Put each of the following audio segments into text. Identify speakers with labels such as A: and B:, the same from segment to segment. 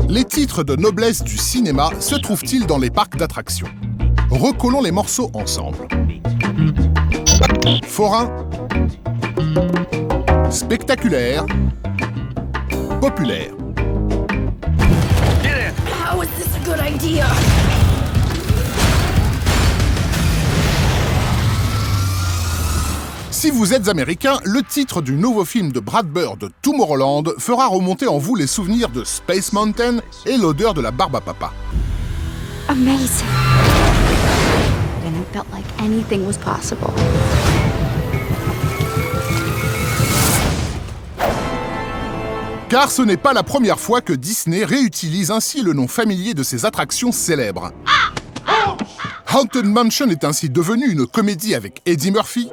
A: Les titres de noblesse du cinéma se trouvent-ils dans les parcs d'attractions? Recollons les morceaux ensemble. Forain, spectaculaire, populaire.
B: How is this a good idea?
A: Si vous êtes américain, le titre du nouveau film de Brad Bird, Tomorrowland, fera remonter en vous les souvenirs de Space Mountain et l'odeur de la barbe à papa.
B: Amazing. And it felt like anything was possible.
A: Car ce n'est pas la première fois que Disney réutilise ainsi le nom familier de ses attractions célèbres. Haunted Mansion est ainsi devenu une comédie avec Eddie Murphy.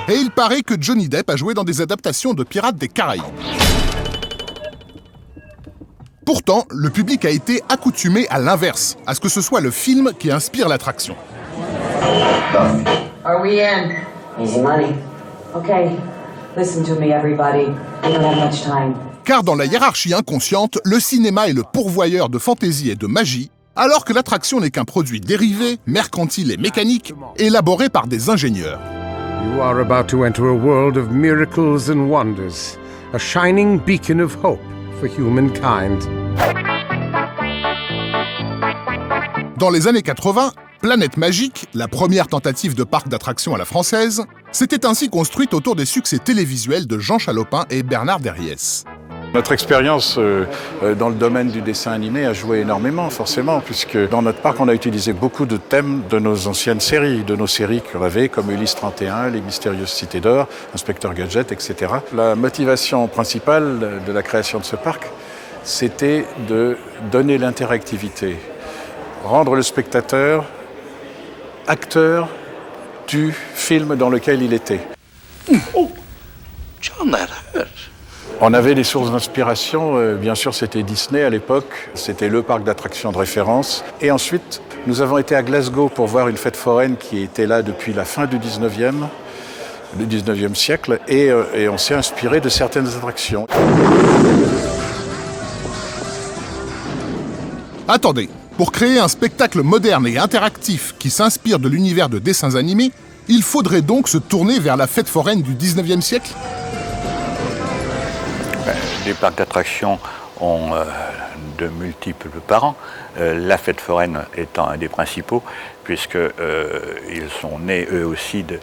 A: Et il paraît que Johnny Depp a joué dans des adaptations de Pirates des Caraïbes. Pourtant, le public a été accoutumé à l'inverse, à ce que ce soit le film qui inspire l'attraction.
C: Are we in? Easy money. Okay. Listen to me, everybody. We don't have much time.
A: Car dans la hiérarchie inconsciente, le cinéma est le pourvoyeur de fantaisie et de magie, alors que l'attraction n'est qu'un produit dérivé, mercantile et mécanique, élaboré par des ingénieurs.
D: You are about to enter a world of miracles and wonders, a shining beacon of hope for humankind.
A: Dans les années 80, Planète Magique, la première tentative de parc d'attractions à la française, s'était ainsi construite autour des succès télévisuels de Jean Chalopin et Bernard Derriès.
E: Notre expérience dans le domaine du dessin animé a joué énormément, forcément, puisque dans notre parc, on a utilisé beaucoup de thèmes de nos anciennes séries, de nos séries qu'on avait, comme Ulysse 31, Les Mystérieuses Cités d'Or, Inspecteur Gadget, etc. La motivation principale de la création de ce parc, c'était de donner l'interactivité, rendre le spectateur acteur du film dans lequel il était.
F: Oh, John, that hurt.
E: On avait des sources d'inspiration, bien sûr c'était Disney à l'époque, c'était le parc d'attractions de référence. Et ensuite, nous avons été à Glasgow pour voir une fête foraine qui était là depuis la fin du 19e siècle, et on s'est inspiré de certaines attractions.
A: Attendez, pour créer un spectacle moderne et interactif qui s'inspire de l'univers de dessins animés, il faudrait donc se tourner vers la fête foraine du 19e siècle ?
G: Les parcs d'attractions ont de multiples parents, la fête foraine étant un des principaux, puisqu'ils sont nés eux aussi de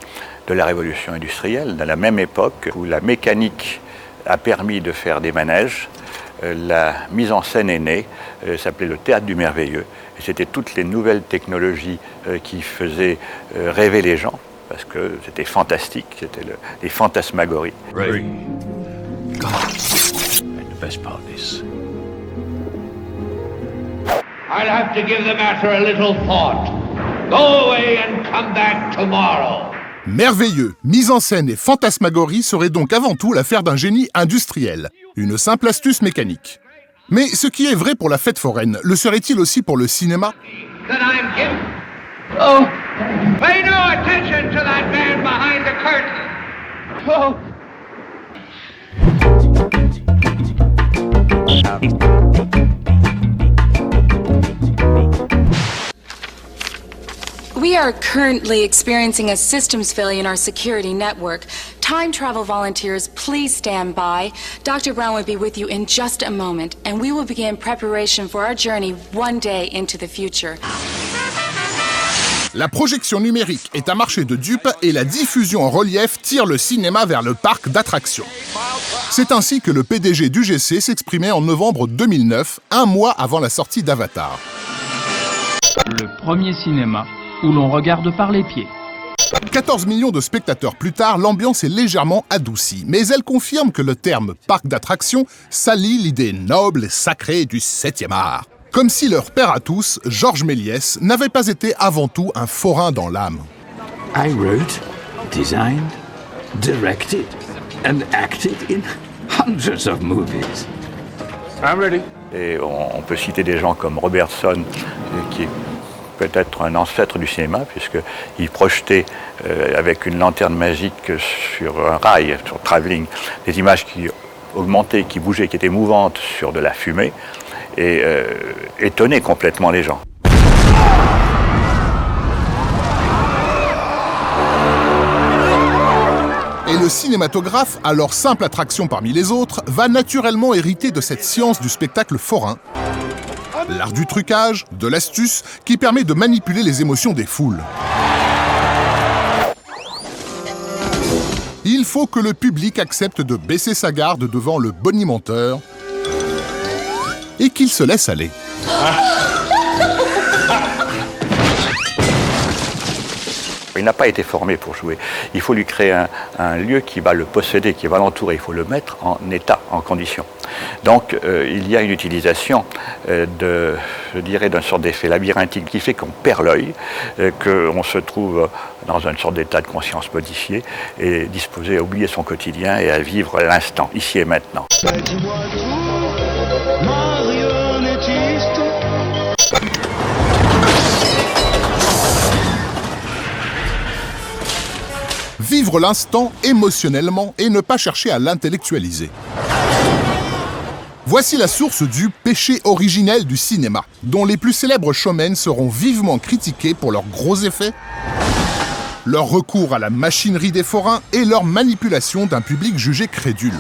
G: la révolution industrielle, dans la même époque où la mécanique a permis de faire des manèges. La mise en scène est née, s'appelait le théâtre du merveilleux, et c'était toutes les nouvelles technologies qui faisaient rêver les gens, parce que c'était fantastique, c'était les fantasmagories.
F: Ray. God. And the best part is,
H: I'll have to give the matter a little thought. Go away and come back tomorrow.
A: Merveilleux, mise en scène et fantasmagorie serait donc avant tout l'affaire d'un génie industriel, une simple astuce mécanique. Mais ce qui est vrai pour la fête foraine, le serait-il aussi pour le cinéma ?
H: Oh, pay no attention to that man behind the curtain. Oh.
I: We are currently experiencing a systems failure in our security network. Time travel volunteers, please stand by. Dr. Brown will be with you in just a moment, and we will begin preparation for our journey one day into the future.
A: La projection numérique est un marché de dupes et la diffusion en relief tire le cinéma vers le parc d'attractions. C'est ainsi que le PDG d'UGC s'exprimait en novembre 2009, un mois avant la sortie d'Avatar.
J: Le premier cinéma où l'on regarde par les pieds.
A: 14 millions de spectateurs plus tard, l'ambiance est légèrement adoucie, mais elle confirme que le terme « parc d'attractions » salit l'idée noble et sacrée du 7e art. Comme si leur père à tous, Georges Méliès, n'avait pas été avant tout un forain dans l'âme.
F: I wrote, designed, directed and acted in hundreds of movies.
E: I'm ready.
G: Et on peut citer des gens comme Robertson, qui est peut-être un ancêtre du cinéma, puisqu'il projetait avec une lanterne magique sur un rail, sur travelling, des images qui augmentaient, qui bougeaient, qui étaient mouvantes sur de la fumée, et étonnaient complètement les gens.
A: Et le cinématographe, alors simple attraction parmi les autres, va naturellement hériter de cette science du spectacle forain, l'art du trucage, de l'astuce, qui permet de manipuler les émotions des foules. Il faut que le public accepte de baisser sa garde devant le bonimenteur et qu'il se laisse aller.
G: Il n'a pas été formé pour jouer. Il faut lui créer un lieu qui va le posséder, qui va l'entourer. Il faut le mettre en état, en condition. Donc il y a une utilisation d'une sorte d'effet labyrinthique qui fait qu'on perd l'œil, qu'on se trouve dans une sorte d'état de conscience modifié et disposé à oublier son quotidien et à vivre l'instant, ici et maintenant.
A: Vivre l'instant émotionnellement et ne pas chercher à l'intellectualiser. Voici la source du péché originel du cinéma, dont les plus célèbres showmen seront vivement critiqués pour leurs gros effets, leur recours à la machinerie des forains et leur manipulation d'un public jugé crédule.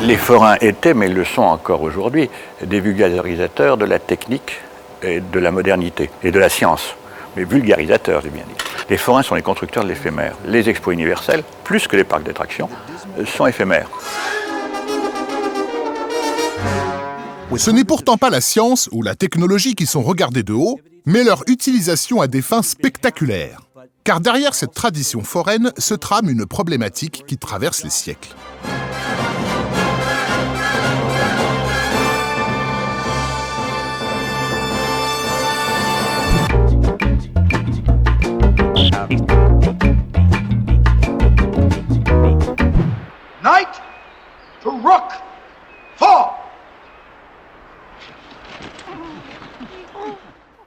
G: Les forains étaient, mais le sont encore aujourd'hui, des vulgarisateurs de la technique et de la modernité et de la science. Mais vulgarisateurs, j'ai bien dit. Les forains sont les constructeurs de l'éphémère. Les expos universels, plus que les parcs d'attractions, sont éphémères.
A: Ce n'est pourtant pas la science ou la technologie qui sont regardées de haut, mais leur utilisation à des fins spectaculaires. Car derrière cette tradition foraine se trame une problématique qui traverse les siècles.
H: Knight to Rook 4.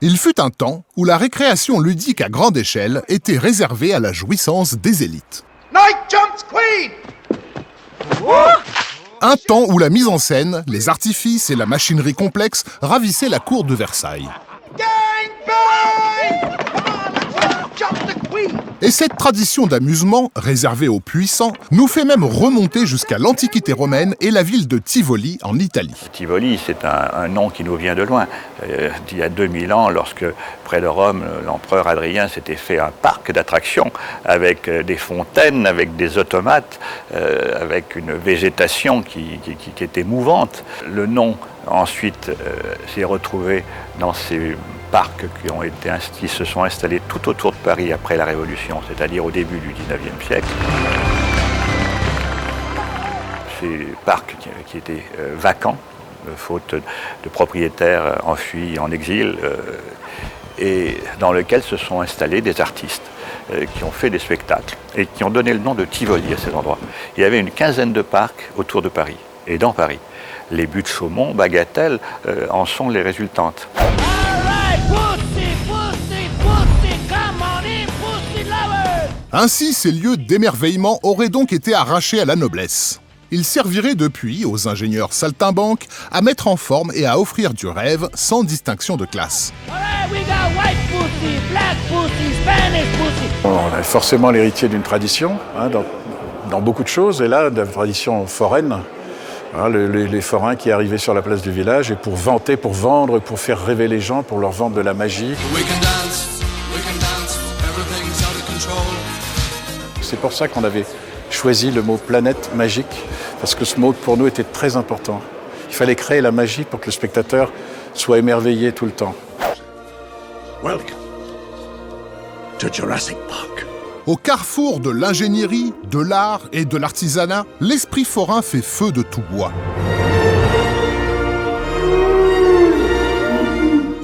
A: Il fut un temps où la récréation ludique à grande échelle était réservée à la jouissance des élites.
H: Knight jumps Queen.
A: Un temps où la mise en scène, les artifices et la machinerie complexe ravissaient la cour de Versailles. Et cette tradition d'amusement, réservée aux puissants, nous fait même remonter jusqu'à l'Antiquité romaine et la ville de Tivoli, en Italie.
G: Tivoli, c'est un nom qui nous vient de loin. Il y a 2000 ans, lorsque, près de Rome, l'empereur Adrien s'était fait un parc d'attractions avec des fontaines, avec des automates, avec une végétation qui était mouvante. Le nom, ensuite, s'est retrouvé dans ces parcs qui se sont installés tout autour de Paris après la Révolution, c'est-à-dire au début du XIXe siècle. Ces parcs qui étaient vacants, faute de propriétaires enfuis en exil, et dans lesquels se sont installés des artistes qui ont fait des spectacles et qui ont donné le nom de Tivoli à ces endroits. Il y avait une quinzaine de parcs autour de Paris et dans Paris. Les buttes Chaumont, Bagatelle en sont les résultantes.
A: Ainsi, ces lieux d'émerveillement auraient donc été arrachés à la noblesse. Ils serviraient depuis aux ingénieurs saltimbanques à mettre en forme et à offrir du rêve sans distinction de classe.
E: On est forcément l'héritier d'une tradition, dans beaucoup de choses, et là, de la tradition foraine. Les forains qui arrivaient sur la place du village et pour vanter, pour vendre, pour faire rêver les gens, pour leur vendre de la magie. C'est pour ça qu'on avait choisi le mot planète magique, parce que ce mot pour nous était très important. Il fallait créer la magie pour que le spectateur soit émerveillé tout le temps.
F: Welcome to Jurassic Park.
A: Au carrefour de l'ingénierie, de l'art et de l'artisanat, l'esprit forain fait feu de tout bois.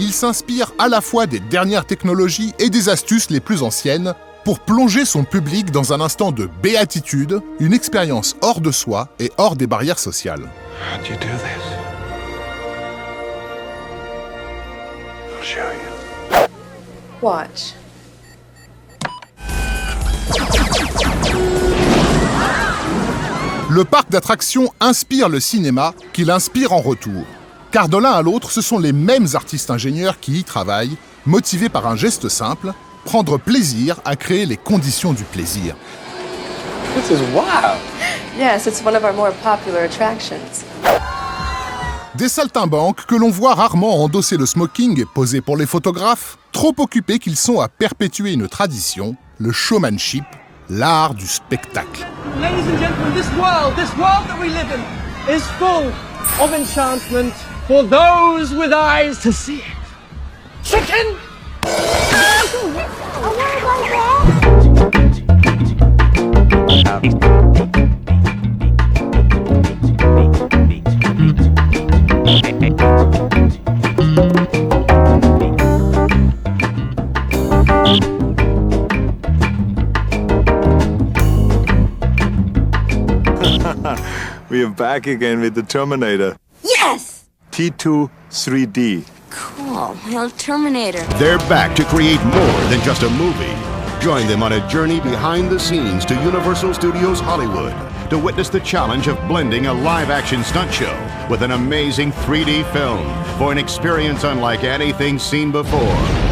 A: Il s'inspire à la fois des dernières technologies et des astuces les plus anciennes pour plonger son public dans un instant de béatitude, une expérience hors de soi et hors des barrières sociales.
F: How'd you do this? show you.
I: Watch.
A: Le parc d'attractions inspire le cinéma, qui l'inspire en retour. Car de l'un à l'autre, ce sont les mêmes artistes-ingénieurs qui y travaillent, motivés par un geste simple, prendre plaisir à créer les conditions du plaisir.
K: This is wild.
I: Yes, it's one of our more popular attractions.
A: Des saltimbanques que l'on voit rarement endosser le smoking et poser pour les photographes, trop occupés qu'ils sont à perpétuer une tradition, le showmanship, l'art du spectacle.
K: Ladies and gentlemen, this world that we live in, is full of enchantment for those with eyes to see it. Chicken!
L: We are back again with the Terminator.
B: Yes!
L: T2 3D.
B: Cool. El Terminator.
M: They're back to create more than just a movie. Join them on a journey behind the scenes to Universal Studios Hollywood to witness the challenge of blending a live-action stunt show with an amazing 3D film for an experience unlike anything seen before.